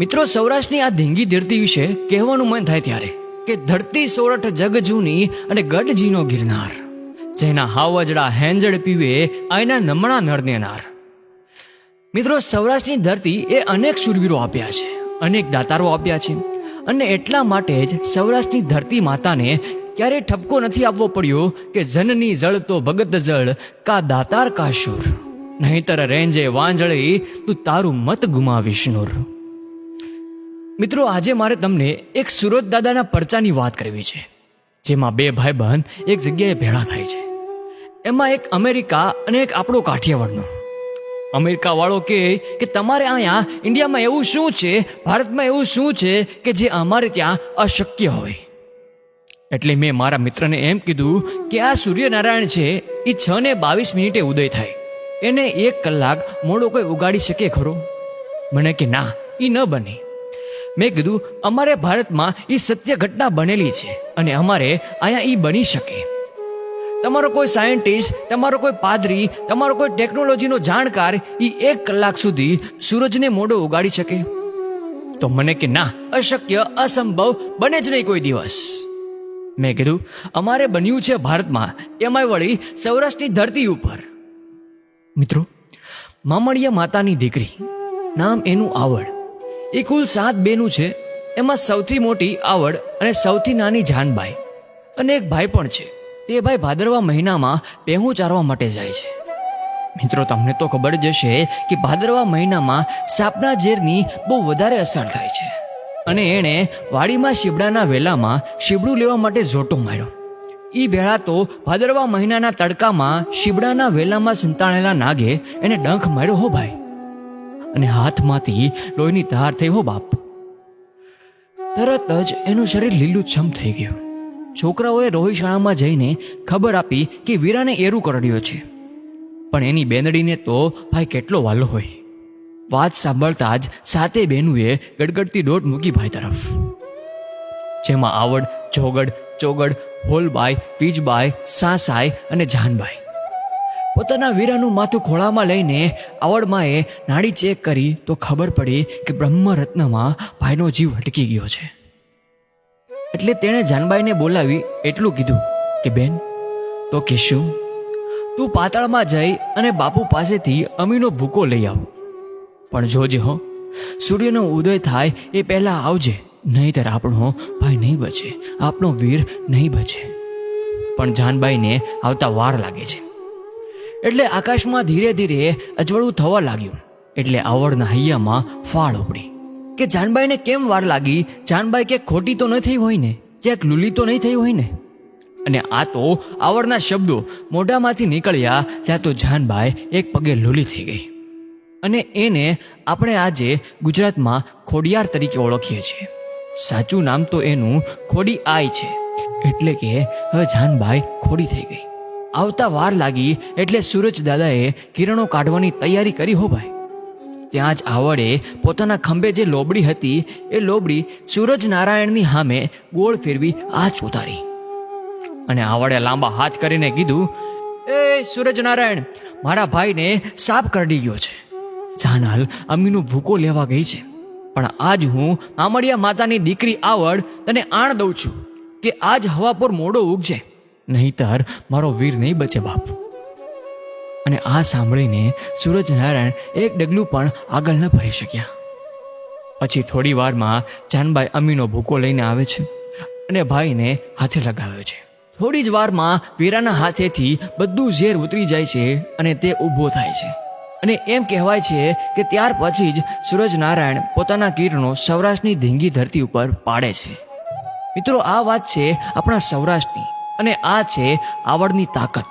મિત્રો, સૌરાષ્ટ્રની આ ધીંગી ધરતી વિશે કહેવાનું મન થાય ત્યારે કે ધરતી સોરઠ જગ જૂની અને ગઢજીનો ગિરનાર, જેના હાવજડા હેંજળ પીવે આયના નમણા નરને નાર. મિત્રો, સૌરાષ્ટ્રની ધરતી એ અનેક શૂરવીરો આપ્યા છે, અનેક દાતારો આપ્યા છે, અને એટલા માટે જ સૌરાષ્ટ્રની ધરતી માતાને ક્યારેય ઠપકો નથી આપવો પડ્યો કે જનની જળ તો ભગત જળ કા દાતાર કા શૂર, નહીતર રેંજે વાંજળી તું તારું મત ગુમાવીશ નૂર. મિત્રો, આજે મારે તમને એક સુરત દાદાના પરચાની વાત કરવી છે, જેમાં બે ભાઈબંધ એક જગ્યાએ ભેળા થાય છે. એમાં એક અમેરિકા અને એક આપણો કાઠિયાવાડનો. અમેરિકા વાળો કહે કે તમારે અહીંયા ઇન્ડિયામાં એવું શું છે, ભારતમાં એવું શું છે કે જે અમારે ત્યાં અશક્ય હોય. એટલે મેં મારા મિત્રને એમ કીધું કે આ સૂર્યનારાયણ છે એ 6:22 ઉદય થાય, એને 1 કલાક મોડો કોઈ ઉગાડી શકે ખરો? મને કે ના, એ ન બને. મેં કીધું અમારે ભારતમાં એ સત્ય ઘટના બનેલી છે અને અમારે અહીંયા એ બની શકે. તમારો કોઈ સાયન્ટિસ્ટ, તમારો કોઈ પાદરી, તમારો કોઈ ટેકનોલોજીનો જાણકાર એ 1 કલાક સુધી સૂરજને મોઢો ઉગાડી શકે? તો મને કે ના, અશક્ય, અસંભવ, બને જ નહીં કોઈ દિવસ. મેં કીધું અમારે બન્યું છે ભારતમાં, એમાંય વળી સૌરાષ્ટ્રની ધરતી ઉપર. મિત્રો, મામડિયા માતાની દીકરી, નામ એનું આવડ. એ કુલ 7 બહેનો છે, એમાં સૌથી મોટી આવડ અને સૌથી નાની જાનબાઈ, અને એક ભાઈ પણ છે. તે ભાઈ ભાદરવા મહિનામાં પહેું ચારવા માટે જાય છે. મિત્રો, તમને તો ખબર જ હશે કે ભાદરવા મહિનામાં સાપના ઝેરની બહુ વધારે અસર થાય છે, અને એણે વાડીમાં શીબડાના વેલામાં શીબડું લેવા માટે ઝોટો માર્યો. એ વેળા તો ભાદરવા મહિનાના તડકામાં શીબડાના વેલામાં સંતાણેલા નાગે એને ડંખ માર્યો હો ભાઈ, અને હાથમાંથી લોહીની ધાર થઈ હો બાપ. તરત જ એનું શરીર લીલુંછમ થઈ ગયું. છોકરાઓએ રોહિશાળામાં જઈને ખબર આપી કે વીરાને એરું કરડ્યો છે, પણ એની બેનડીને તો ભાઈ કેટલો વાલો હોય. વાત સાંભળતા જ 7 બહેનોએ ગડગડતી દોટ મૂકી ભાઈ તરફ, જેમાં આવડ, જોગડ, ચોગડ, હોલબાઈ, પીજબાઈ, સાસાઈ અને જાનબાઈ. પોતાના વીરાનું માથું ખોળામાં લઈને આવડમાએ નાડી ચેક કરી તો ખબર પડી કે બ્રહ્મરત્નમાં ભાઈનો જીવ અટકી ગયો છે. એટલે તેણે જાનબાઈને બોલાવી એટલું કીધું કે બેન, તો કે શું, તું પાતાળમાં જઈ અને બાપુ પાસેથી અમીનો ભૂકો લઈ આવ, પણ જોજે હો, સૂર્યનો ઉદય થાય એ પહેલા આવજે, નહીંતર આપણો ભાઈ નહીં બચે, આપણો વીર નહીં બચે. પણ જાનબાઈને આવતા વાર લાગે છે. એટલે આકાશમાં ધીરે ધીરે અજવાળું થવા લાગ્યું. એટલે આવડના હૈયામાં ફાળ ઉપડી કે જાનબાઈને કેમ વાર લાગી? જાનબાઈ કે ખોટી તો નહીં થઈ હોય ને, ક્યાંક લૂલી તો નહીં થઈ હોય ને? અને આ તો આવડના શબ્દો મોઢામાંથી નીકળ્યા ત્યાં તો જાનબાઈ એક પગે લૂલી થઈ ગઈ. અને એને આપણે આજે ગુજરાતમાં ખોડિયાર તરીકે ઓળખીએ છીએ. સાચું નામ તો એનું ખોડી આઈ છે. એટલે કે હવે જાનબાઈ ખોડી થઈ ગઈ. આવતા વાર લાગી એટલે સૂરજ દાદાએ કિરણો કાઢવાની તૈયારી કરી હો ભાઈ. ત્યાં જ આવડે પોતાના ખંભે જે લોબડી હતી એ લોબડી સૂરજ નારાયણની સામે ગોળ ફેરવી આંચ ઉતારી, અને આવડે લાંબા હાથ કરીને કીધું, એ સૂરજ નારાયણ, મારા ભાઈને સાપ કરડી ગયો છે. જાનહાલ અમીનો ભૂકો લેવા ગઈ છે, પણ આજ હું મામડિયા માતાની દીકરી આવડ તને આણ દઉં છું કે આજ હવા પર મોડો ઉગજે, નહીતર મારો વીર નહીં બચે બાપ. અને આ સાંભળીને સૂરજ નારાયણ એક ડગલું પણ આગળ ન ભરી શક્યા. પછી થોડી વારમાં જાનબાઈ અમીનો ભૂકો લઈને આવે છે અને ભાઈને હાથે લગાવે છે. થોડી જ વારમાં વીરાના હાથેથી બધું ઝેર ઉતરી જાય છે અને તે ઊભો થાય છે. અને એમ કહેવાય છે કે ત્યાર પછી જ સૂરજ નારાયણ પોતાના કિરણો સૌરાષ્ટ્રની ધીંગી ધરતી ઉપર પાડે છે. મિત્રો, આ વાત છે આપણા સૌરાષ્ટ્રની, અને આ છે આવડની તાકાત.